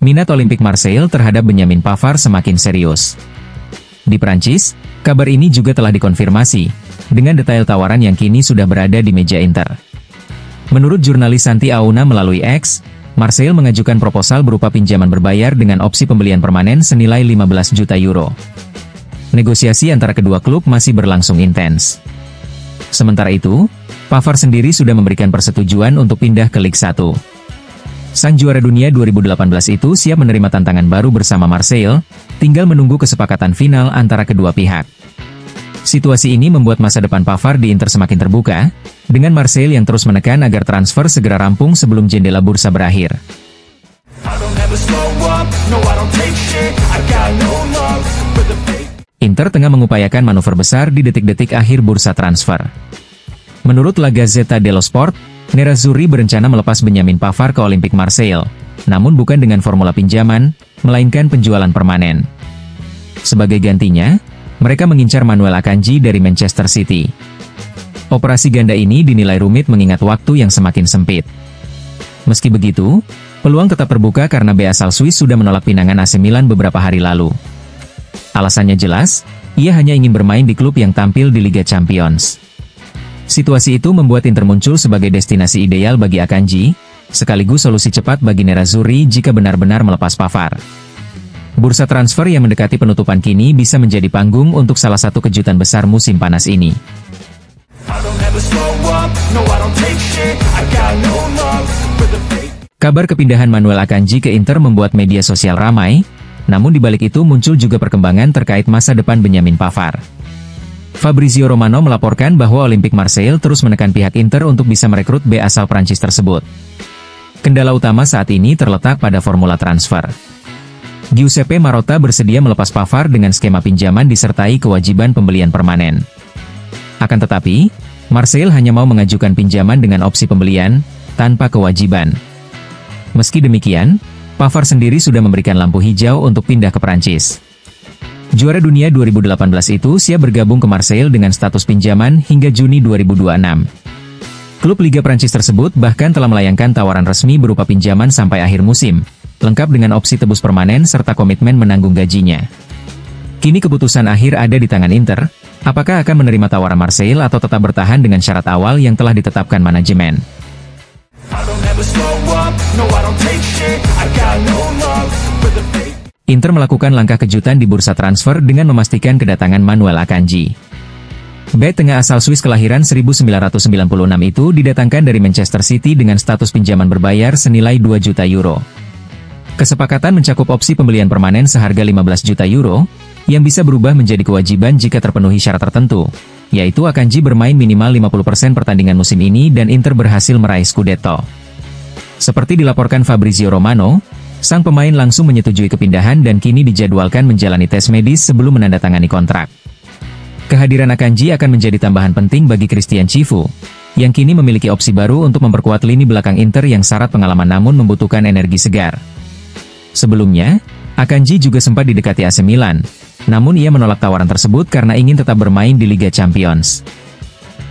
Minat Olympique Marseille terhadap Benjamin Pavard semakin serius. Di Prancis, kabar ini juga telah dikonfirmasi, dengan detail tawaran yang kini sudah berada di meja Inter. Menurut jurnalis Santi Auna melalui X, Marseille mengajukan proposal berupa pinjaman berbayar dengan opsi pembelian permanen senilai 15 juta euro. Negosiasi antara kedua klub masih berlangsung intens. Sementara itu, Pavard sendiri sudah memberikan persetujuan untuk pindah ke Ligue 1. Sang juara dunia 2018 itu siap menerima tantangan baru bersama Marseille, tinggal menunggu kesepakatan final antara kedua pihak. Situasi ini membuat masa depan Pavard di Inter semakin terbuka, dengan Marseille yang terus menekan agar transfer segera rampung sebelum jendela bursa berakhir. Inter tengah mengupayakan manuver besar di detik-detik akhir bursa transfer. Menurut La Gazzetta dello Sport, Nerazzurri berencana melepas Benjamin Pavard ke Olympique Marseille, namun bukan dengan formula pinjaman, melainkan penjualan permanen. Sebagai gantinya, mereka mengincar Manuel Akanji dari Manchester City. Operasi ganda ini dinilai rumit mengingat waktu yang semakin sempit. Meski begitu, peluang tetap terbuka karena bek asal Swiss sudah menolak pinangan AC Milan beberapa hari lalu. Alasannya jelas, ia hanya ingin bermain di klub yang tampil di Liga Champions. Situasi itu membuat Inter muncul sebagai destinasi ideal bagi Akanji, sekaligus solusi cepat bagi Nerazzurri jika benar-benar melepas Pavard. Bursa transfer yang mendekati penutupan kini bisa menjadi panggung untuk salah satu kejutan besar musim panas ini. Kabar kepindahan Manuel Akanji ke Inter membuat media sosial ramai, namun di balik itu muncul juga perkembangan terkait masa depan Benjamin Pavard. Fabrizio Romano melaporkan bahwa Olympique Marseille terus menekan pihak Inter untuk bisa merekrut bek asal Prancis tersebut. Kendala utama saat ini terletak pada formula transfer. Giuseppe Marotta bersedia melepas Pavard dengan skema pinjaman disertai kewajiban pembelian permanen. Akan tetapi, Marseille hanya mau mengajukan pinjaman dengan opsi pembelian, tanpa kewajiban. Meski demikian, Pavard sendiri sudah memberikan lampu hijau untuk pindah ke Prancis. Juara dunia 2018 itu siap bergabung ke Marseille dengan status pinjaman hingga Juni 2026. Klub Liga Prancis tersebut bahkan telah melayangkan tawaran resmi berupa pinjaman sampai akhir musim, lengkap dengan opsi tebus permanen serta komitmen menanggung gajinya. Kini keputusan akhir ada di tangan Inter, apakah akan menerima tawaran Marseille atau tetap bertahan dengan syarat awal yang telah ditetapkan manajemen. Inter melakukan langkah kejutan di bursa transfer dengan memastikan kedatangan Manuel Akanji. Bek tengah asal Swiss kelahiran 1996 itu didatangkan dari Manchester City dengan status pinjaman berbayar senilai 2 juta euro. Kesepakatan mencakup opsi pembelian permanen seharga 15 juta euro, yang bisa berubah menjadi kewajiban jika terpenuhi syarat tertentu, yaitu Akanji bermain minimal 50% pertandingan musim ini dan Inter berhasil meraih Scudetto. Seperti dilaporkan Fabrizio Romano, sang pemain langsung menyetujui kepindahan dan kini dijadwalkan menjalani tes medis sebelum menandatangani kontrak. Kehadiran Akanji akan menjadi tambahan penting bagi Christian Chivu, yang kini memiliki opsi baru untuk memperkuat lini belakang Inter yang syarat pengalaman namun membutuhkan energi segar. Sebelumnya, Akanji juga sempat didekati AC Milan, namun ia menolak tawaran tersebut karena ingin tetap bermain di Liga Champions.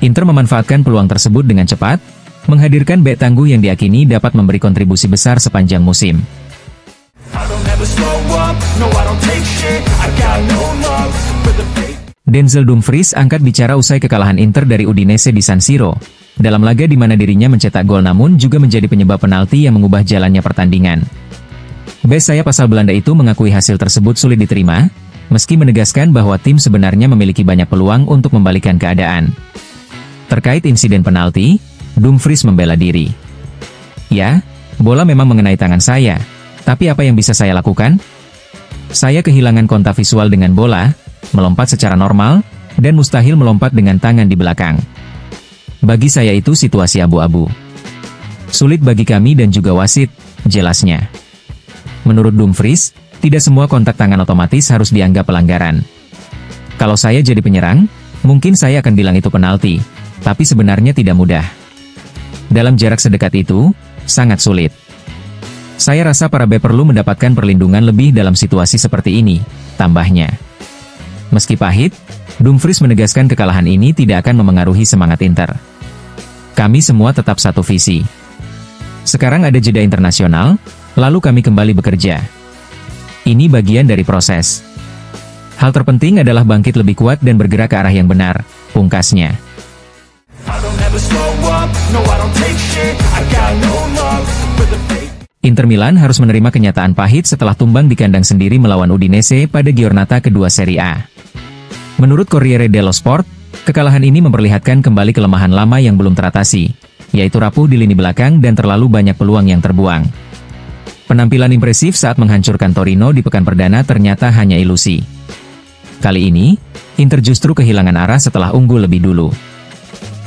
Inter memanfaatkan peluang tersebut dengan cepat, menghadirkan bek tangguh yang diyakini dapat memberi kontribusi besar sepanjang musim. Denzel Dumfries angkat bicara usai kekalahan Inter dari Udinese di San Siro, dalam laga di mana dirinya mencetak gol namun juga menjadi penyebab penalti yang mengubah jalannya pertandingan. Bek sayap asal Belanda itu mengakui hasil tersebut sulit diterima, meski menegaskan bahwa tim sebenarnya memiliki banyak peluang untuk membalikan keadaan. Terkait insiden penalti, Dumfries membela diri. Ya, bola memang mengenai tangan saya, tapi apa yang bisa saya lakukan? Saya kehilangan kontak visual dengan bola, melompat secara normal, dan mustahil melompat dengan tangan di belakang. Bagi saya itu situasi abu-abu. Sulit bagi kami dan juga wasit, jelasnya. Menurut Dumfries, tidak semua kontak tangan otomatis harus dianggap pelanggaran. Kalau saya jadi penyerang, mungkin saya akan bilang itu penalti, tapi sebenarnya tidak mudah. Dalam jarak sedekat itu, sangat sulit. Saya rasa para bek perlu mendapatkan perlindungan lebih dalam situasi seperti ini, tambahnya. Meski pahit, Dumfries menegaskan kekalahan ini tidak akan memengaruhi semangat Inter. Kami semua tetap satu visi. Sekarang ada jeda internasional, lalu kami kembali bekerja. Ini bagian dari proses. Hal terpenting adalah bangkit lebih kuat dan bergerak ke arah yang benar, pungkasnya. Inter Milan harus menerima kenyataan pahit setelah tumbang di kandang sendiri melawan Udinese pada giornata kedua Serie A. Menurut Corriere dello Sport, kekalahan ini memperlihatkan kembali kelemahan lama yang belum teratasi, yaitu rapuh di lini belakang dan terlalu banyak peluang yang terbuang. Penampilan impresif saat menghancurkan Torino di pekan perdana ternyata hanya ilusi. Kali ini, Inter justru kehilangan arah setelah unggul lebih dulu.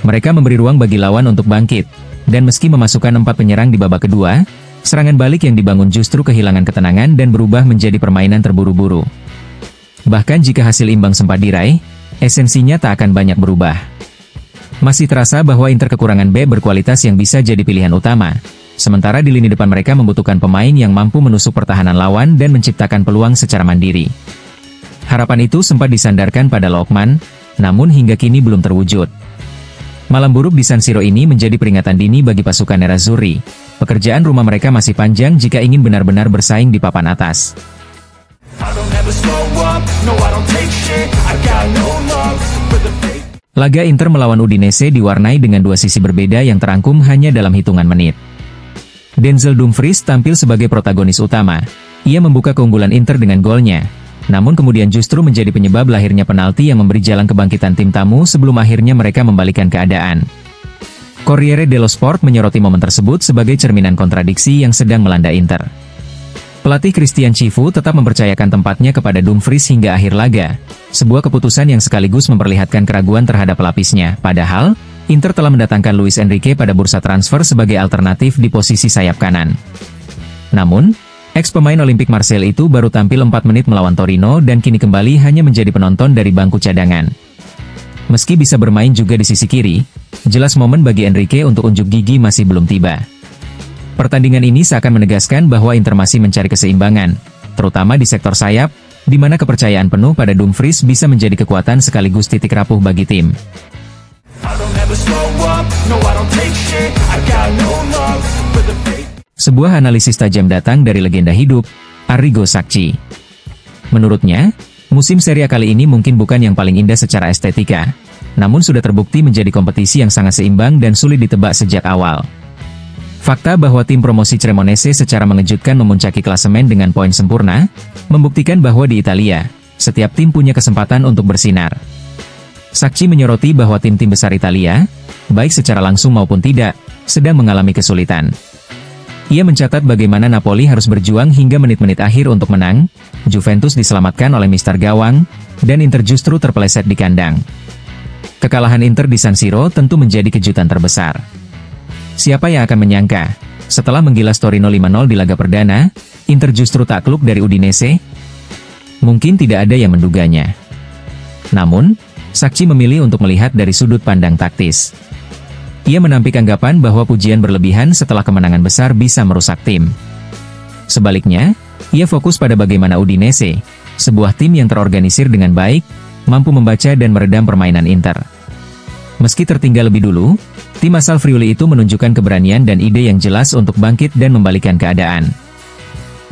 Mereka memberi ruang bagi lawan untuk bangkit, dan meski memasukkan 4 penyerang di babak kedua, serangan balik yang dibangun justru kehilangan ketenangan dan berubah menjadi permainan terburu-buru. Bahkan jika hasil imbang sempat diraih, esensinya tak akan banyak berubah. Masih terasa bahwa Inter kekurangan bek berkualitas yang bisa jadi pilihan utama, sementara di lini depan mereka membutuhkan pemain yang mampu menusuk pertahanan lawan dan menciptakan peluang secara mandiri. Harapan itu sempat disandarkan pada Lookman, namun hingga kini belum terwujud. Malam buruk di San Siro ini menjadi peringatan dini bagi pasukan Nerazzurri. Pekerjaan rumah mereka masih panjang jika ingin benar-benar bersaing di papan atas. Laga Inter melawan Udinese diwarnai dengan 2 sisi berbeda yang terangkum hanya dalam hitungan menit. Denzel Dumfries tampil sebagai protagonis utama. Ia membuka keunggulan Inter dengan golnya, namun kemudian justru menjadi penyebab lahirnya penalti yang memberi jalan kebangkitan tim tamu sebelum akhirnya mereka membalikan keadaan. Corriere dello Sport menyoroti momen tersebut sebagai cerminan kontradiksi yang sedang melanda Inter. Pelatih Christian Cifu tetap mempercayakan tempatnya kepada Dumfries hingga akhir laga, sebuah keputusan yang sekaligus memperlihatkan keraguan terhadap pelapisnya. Padahal, Inter telah mendatangkan Luis Enrique pada bursa transfer sebagai alternatif di posisi sayap kanan. Namun, ex-pemain Olimpik Marseille itu baru tampil 4 menit melawan Torino dan kini kembali hanya menjadi penonton dari bangku cadangan. Meski bisa bermain juga di sisi kiri, jelas momen bagi Enrique untuk unjuk gigi masih belum tiba. Pertandingan ini seakan menegaskan bahwa Inter masih mencari keseimbangan, terutama di sektor sayap, di mana kepercayaan penuh pada Dumfries bisa menjadi kekuatan sekaligus titik rapuh bagi tim. Sebuah analisis tajam datang dari legenda hidup, Arrigo Sacchi. Menurutnya, musim Serie A kali ini mungkin bukan yang paling indah secara estetika, namun sudah terbukti menjadi kompetisi yang sangat seimbang dan sulit ditebak sejak awal. Fakta bahwa tim promosi Cremonese secara mengejutkan memuncaki klasemen dengan poin sempurna, membuktikan bahwa di Italia, setiap tim punya kesempatan untuk bersinar. Sacchi menyoroti bahwa tim-tim besar Italia, baik secara langsung maupun tidak, sedang mengalami kesulitan. Ia mencatat bagaimana Napoli harus berjuang hingga menit-menit akhir untuk menang, Juventus diselamatkan oleh Mister Gawang, dan Inter justru terpeleset di kandang. Kekalahan Inter di San Siro tentu menjadi kejutan terbesar. Siapa yang akan menyangka, setelah menggilas Torino 5-0 di laga perdana, Inter justru takluk dari Udinese? Mungkin tidak ada yang menduganya. Namun, Sacchi memilih untuk melihat dari sudut pandang taktis. Ia menampik anggapan bahwa pujian berlebihan setelah kemenangan besar bisa merusak tim. Sebaliknya, ia fokus pada bagaimana Udinese, sebuah tim yang terorganisir dengan baik, mampu membaca dan meredam permainan Inter. Meski tertinggal lebih dulu, tim asal Friuli itu menunjukkan keberanian dan ide yang jelas untuk bangkit dan membalikan keadaan.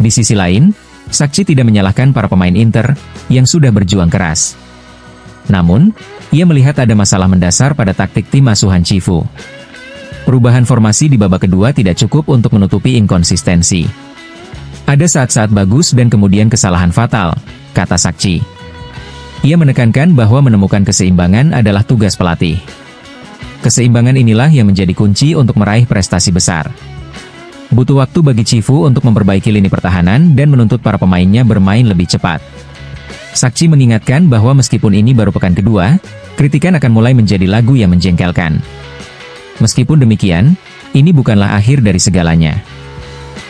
Di sisi lain, Sacchi tidak menyalahkan para pemain Inter, yang sudah berjuang keras. Namun, ia melihat ada masalah mendasar pada taktik tim asuhan Cifu. Perubahan formasi di babak kedua tidak cukup untuk menutupi inkonsistensi. Ada saat-saat bagus dan kemudian kesalahan fatal, kata Sacchi. Ia menekankan bahwa menemukan keseimbangan adalah tugas pelatih. Keseimbangan inilah yang menjadi kunci untuk meraih prestasi besar. Butuh waktu bagi Cifu untuk memperbaiki lini pertahanan dan menuntut para pemainnya bermain lebih cepat. Sacchi mengingatkan bahwa meskipun ini baru pekan kedua, kritikan akan mulai menjadi lagu yang menjengkelkan. Meskipun demikian, ini bukanlah akhir dari segalanya.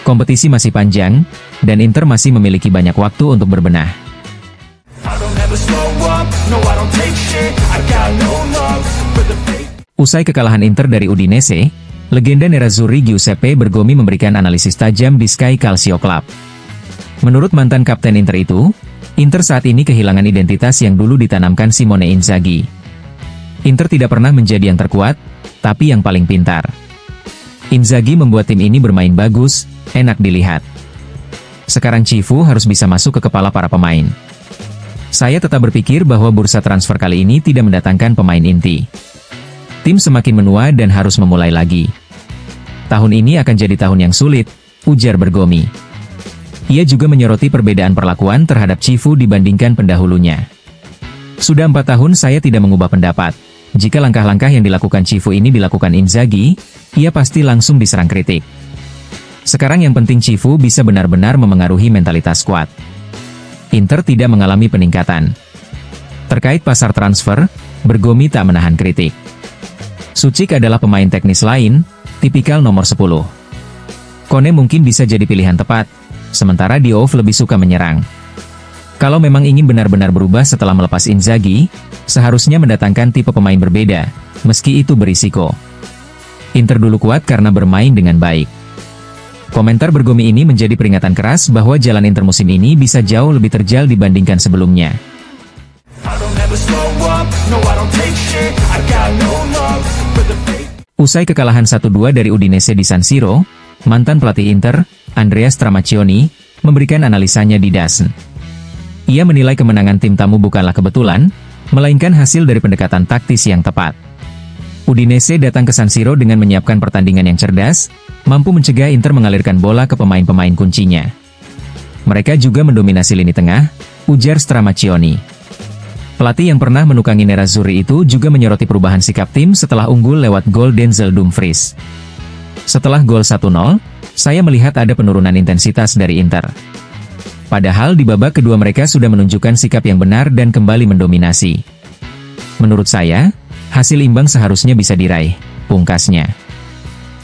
Kompetisi masih panjang, dan Inter masih memiliki banyak waktu untuk berbenah. Usai kekalahan Inter dari Udinese, legenda Nerazzurri Giuseppe Bergomi memberikan analisis tajam di Sky Calcio Club. Menurut mantan kapten Inter itu, Inter saat ini kehilangan identitas yang dulu ditanamkan Simone Inzaghi. Inter tidak pernah menjadi yang terkuat, tapi yang paling pintar. Inzaghi membuat tim ini bermain bagus, enak dilihat. Sekarang Cifu harus bisa masuk ke kepala para pemain. Saya tetap berpikir bahwa bursa transfer kali ini tidak mendatangkan pemain inti. Tim semakin menua dan harus memulai lagi. Tahun ini akan jadi tahun yang sulit, ujar Bergomi. Ia juga menyoroti perbedaan perlakuan terhadap Cifu dibandingkan pendahulunya. Sudah 4 tahun saya tidak mengubah pendapat. Jika langkah-langkah yang dilakukan Cifu ini dilakukan Inzaghi, ia pasti langsung diserang kritik. Sekarang yang penting Cifu bisa benar-benar memengaruhi mentalitas skuad. Inter tidak mengalami peningkatan. Terkait pasar transfer, Bergomi tak menahan kritik. Suchik adalah pemain teknis lain, tipikal nomor 10. Kone mungkin bisa jadi pilihan tepat, sementara Diouf lebih suka menyerang. Kalau memang ingin benar-benar berubah setelah melepas Inzaghi, seharusnya mendatangkan tipe pemain berbeda, meski itu berisiko. Inter dulu kuat karena bermain dengan baik. Komentar Bergomi ini menjadi peringatan keras bahwa jalan Inter musim ini bisa jauh lebih terjal dibandingkan sebelumnya. Usai kekalahan 1-2 dari Udinese di San Siro, mantan pelatih Inter, Andrea Stramaccioni, memberikan analisanya di DAZN. Ia menilai kemenangan tim tamu bukanlah kebetulan, melainkan hasil dari pendekatan taktis yang tepat. Udinese datang ke San Siro dengan menyiapkan pertandingan yang cerdas, mampu mencegah Inter mengalirkan bola ke pemain-pemain kuncinya. Mereka juga mendominasi lini tengah, ujar Stramaccioni. Pelatih yang pernah menukangi Nerazzurri itu juga menyoroti perubahan sikap tim setelah unggul lewat gol Denzel Dumfries. Setelah gol 1-0, saya melihat ada penurunan intensitas dari Inter. Padahal di babak kedua mereka sudah menunjukkan sikap yang benar dan kembali mendominasi. Menurut saya, hasil imbang seharusnya bisa diraih, pungkasnya.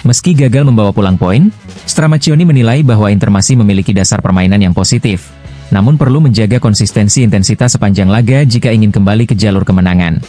Meski gagal membawa pulang poin, Stramaccioni menilai bahwa Inter masih memiliki dasar permainan yang positif, namun perlu menjaga konsistensi intensitas sepanjang laga jika ingin kembali ke jalur kemenangan.